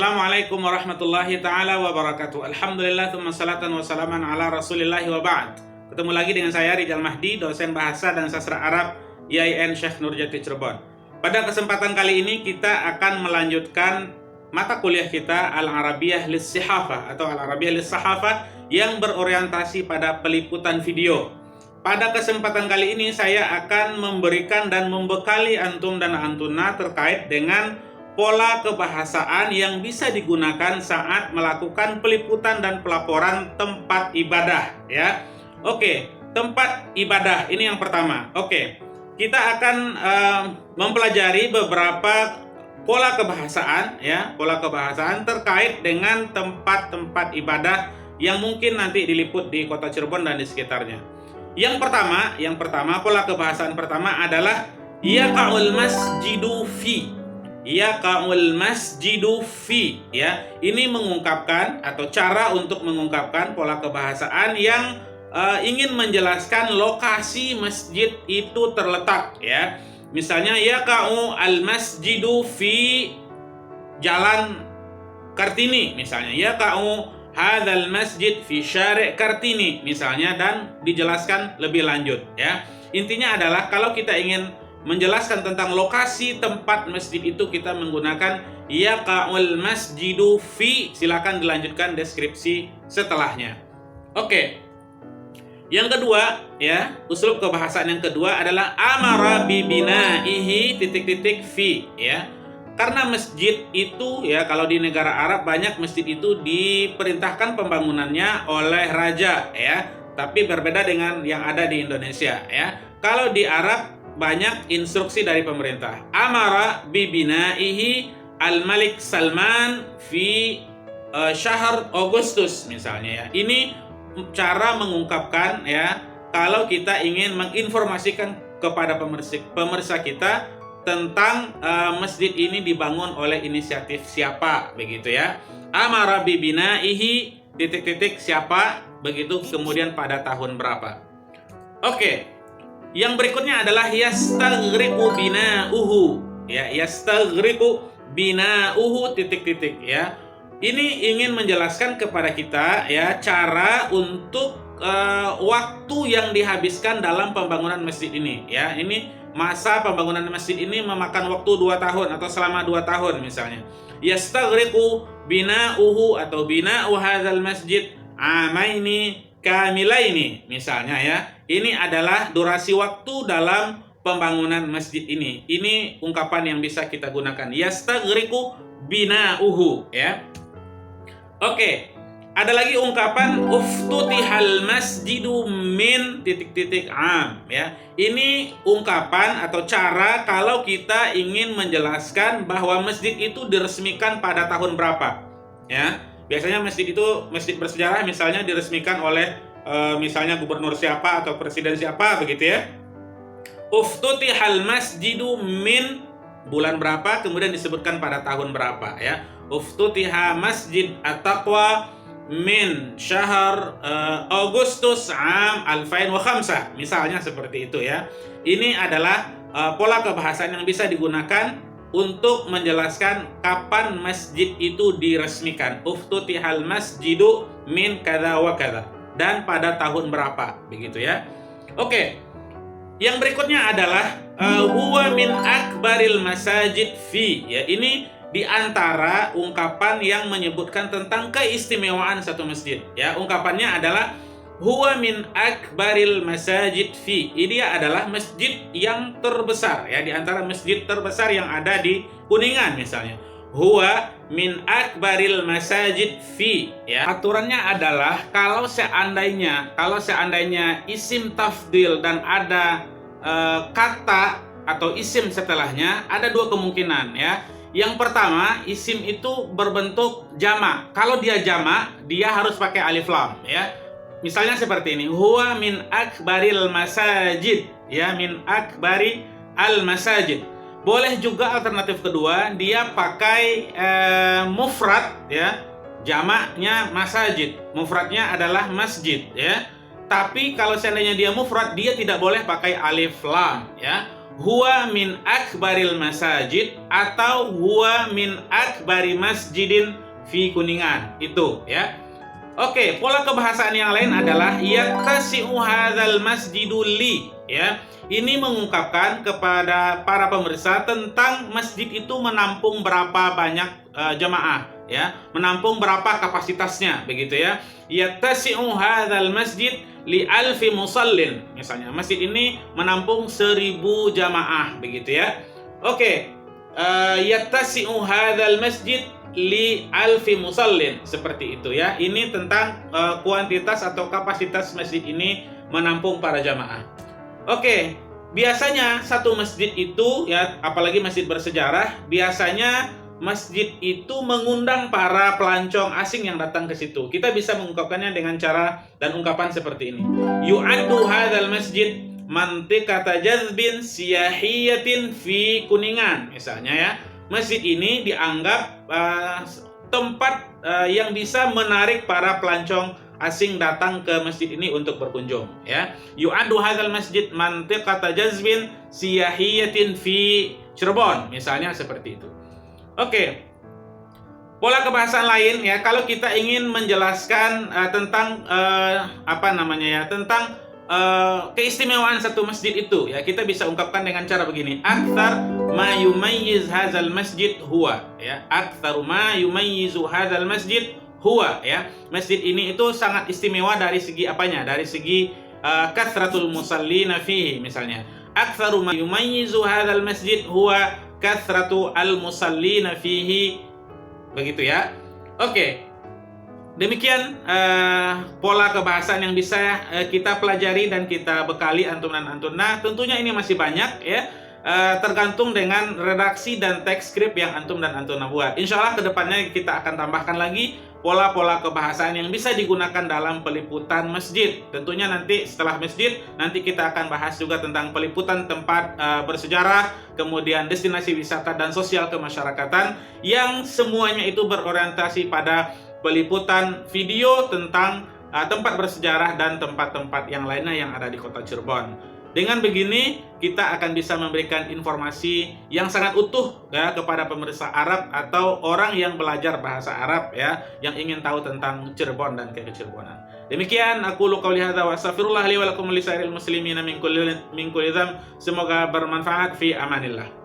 Assalamualaikum warahmatullahi ta'ala wabarakatuh. Alhamdulillah, thumma salatan wa salaman ala rasulillahi wa ba'd. Ketemu lagi dengan saya Rijal Mahdi, dosen bahasa dan sastra Arab IAIN Syekh Nurjati Cirebon. Pada kesempatan kali ini kita akan melanjutkan mata kuliah kita Al-Arabiyah Lis-Sihafah atau Al-Arabiyah Lis-Sahafah yang berorientasi pada peliputan video. Pada kesempatan kali ini saya akan memberikan dan membekali antum dan antuna terkait dengan pola kebahasaan yang bisa digunakan saat melakukan peliputan dan pelaporan tempat ibadah, ya. Oke, tempat ibadah ini yang pertama. Oke, kita akan mempelajari beberapa pola kebahasaan, ya, pola kebahasaan terkait dengan tempat-tempat ibadah yang mungkin nanti diliput di Kota Cirebon dan di sekitarnya. Yang pertama, pola kebahasaan pertama adalah yaqa'ul masjidu fi. Yaqa'ul masjidu fi, ya. Ini mengungkapkan atau cara untuk mengungkapkan pola kebahasaan yang ingin menjelaskan lokasi masjid itu terletak, ya. Misalnya yaqa'u al masjidu fi Jalan Kartini misalnya, yaqa'u hadzal masjid fi syari' Kartini misalnya, dan dijelaskan lebih lanjut, ya. Intinya adalah kalau kita ingin menjelaskan tentang lokasi tempat masjid itu kita menggunakan yaqa'ul masjidu fi. Silakan dilanjutkan deskripsi setelahnya. Oke. Yang kedua, ya, uslub kebahasaan yang kedua adalah amara bi binaihi fi, ya. Karena masjid itu, ya, kalau di negara Arab banyak masjid itu diperintahkan pembangunannya oleh raja, ya. Tapi berbeda dengan yang ada di Indonesia, ya. Kalau di Arab banyak instruksi dari pemerintah. Amara bibinaihi al-Malik Salman fi syahr Agustus misalnya, ya. Ini cara mengungkapkan, ya, kalau kita ingin menginformasikan kepada pemirsa kita tentang masjid ini dibangun oleh inisiatif siapa, begitu, ya. Amara bibinaihi siapa, begitu, kemudian pada tahun berapa. Oke. Yang berikutnya adalah yastaghriqu bina'uhu, ya, yastaghriqu bina'uhu ya. Ini ingin menjelaskan kepada kita, ya, cara untuk waktu yang dihabiskan dalam pembangunan masjid ini, ya. Ini masa pembangunan masjid ini memakan waktu 2 tahun atau selama 2 tahun misalnya. Yastaghriqu bina'uhu atau bina'u hadzal masjid amaini kamilaini misalnya, ya. Ini adalah durasi waktu dalam pembangunan masjid ini. Ini ungkapan yang bisa kita gunakan. Yastaghriqu bina'uhu, ya. Oke. Ada lagi ungkapan uftutihal masjidu min am, ya. Ini ungkapan atau cara kalau kita ingin menjelaskan bahwa masjid itu diresmikan pada tahun berapa, ya. Biasanya masjid itu, masjid bersejarah misalnya, diresmikan oleh misalnya gubernur siapa atau presiden siapa, begitu, ya. Uftutihal masjidu min bulan berapa, kemudian disebutkan pada tahun berapa, ya. Uftutiha masjid at-taqwa min syahr Agustus am 2005 misalnya, seperti itu, ya. Ini adalah pola kebahasaan yang bisa digunakan untuk menjelaskan kapan masjid itu diresmikan. Uftutihal masjidu min kada wa kada, dan pada tahun berapa, begitu, ya. Oke. Yang berikutnya adalah huwa min akbaril masajid fi, ya. Ini di antara ungkapan yang menyebutkan tentang keistimewaan satu masjid, ya. Ungkapannya adalah huwa min akbaril masajid fi. Ini adalah masjid yang terbesar, ya, di antara masjid terbesar yang ada di Kuningan misalnya. Huwa min akbaril masajid fi, ya. Aturannya adalah kalau seandainya isim tafdil dan ada kata atau isim setelahnya, ada 2 kemungkinan, ya. Yang pertama, isim itu berbentuk jamak. Kalau dia jamak, dia harus pakai alif lam, ya. Misalnya seperti ini, huwa min akbaril masajid, ya, min akbari al masajid. Boleh juga alternatif kedua, dia pakai mufrad, ya, jamaknya masajid, mufradnya adalah masjid, ya. Tapi kalau seandainya dia mufrad, dia tidak boleh pakai alif lam, ya. huwa min akbaril masajid atau huwa min akbari masjidin fi Kuningan. Itu ya. Oke, pola kebahasaan yang lain adalah yattasi'u hadzal masjidul li, ya. Ini mengungkapkan kepada para pemirsa tentang masjid itu menampung berapa banyak jamaah, ya. Menampung berapa kapasitasnya, begitu ya. Yattasi'u hadzal masjid li alfi musallin. Misalnya, masjid ini menampung 1000 jamaah, begitu ya. Oke. Yattasi'u hadzal masjid li alfi musallin, seperti itu ya. Ini tentang kuantitas atau kapasitas masjid ini menampung para jamaah. Oke, biasanya satu masjid itu ya, apalagi masjid bersejarah, biasanya masjid itu mengundang para pelancong asing yang datang ke situ. Kita bisa mengungkapkannya dengan cara dan ungkapan seperti ini. Yu'addu hadzal masjid mantiqata jazbin siyahiyatin fi Kuningan, misalnya ya. Masjid ini dianggap tempat yang bisa menarik para pelancong asing datang ke masjid ini untuk berkunjung, ya. Yu'addu hadzal masjid mantiqata jazbin siyahiyatin fi Cirebon, misalnya seperti itu. Oke. Pola kebahasaan lain ya, kalau kita ingin menjelaskan tentang tentang keistimewaan satu masjid itu ya, kita bisa ungkapkan dengan cara begini. Aktsar ma yumayyiz hadzal masjid huwa, ya. Aktsar ma yumayyizu hadzal masjid huwa, ya. Masjid ini itu sangat istimewa dari segi apanya? Dari segi kathratul musallina fihi, misalnya. Aktsar ma yumayyizu hadzal masjid huwa kathratu al musallina fihi, begitu ya. Oke. Demikian pola kebahasaan yang bisa kita pelajari dan kita bekali antum dan antuna. Tentunya ini masih banyak ya, tergantung dengan redaksi dan teks skrip yang antum dan antuna buat. Insya Allah kedepannya kita akan tambahkan lagi pola-pola kebahasaan yang bisa digunakan dalam peliputan masjid. Tentunya nanti setelah masjid, nanti kita akan bahas juga tentang peliputan tempat bersejarah, kemudian destinasi wisata dan sosial kemasyarakatan, yang semuanya itu berorientasi pada peliputan video tentang tempat bersejarah dan tempat-tempat yang lainnya yang ada di kota Cirebon. Dengan begini, kita akan bisa memberikan informasi yang sangat utuh ya kepada pemirsa Arab atau orang yang belajar bahasa Arab ya, yang ingin tahu tentang Cirebon dan ke-Cirebonan. Demikian aku qouli hadza wa astaghfirullah li wa lakum lisairil muslimina min kulli dzamb. Semoga bermanfaat, fi amanillah.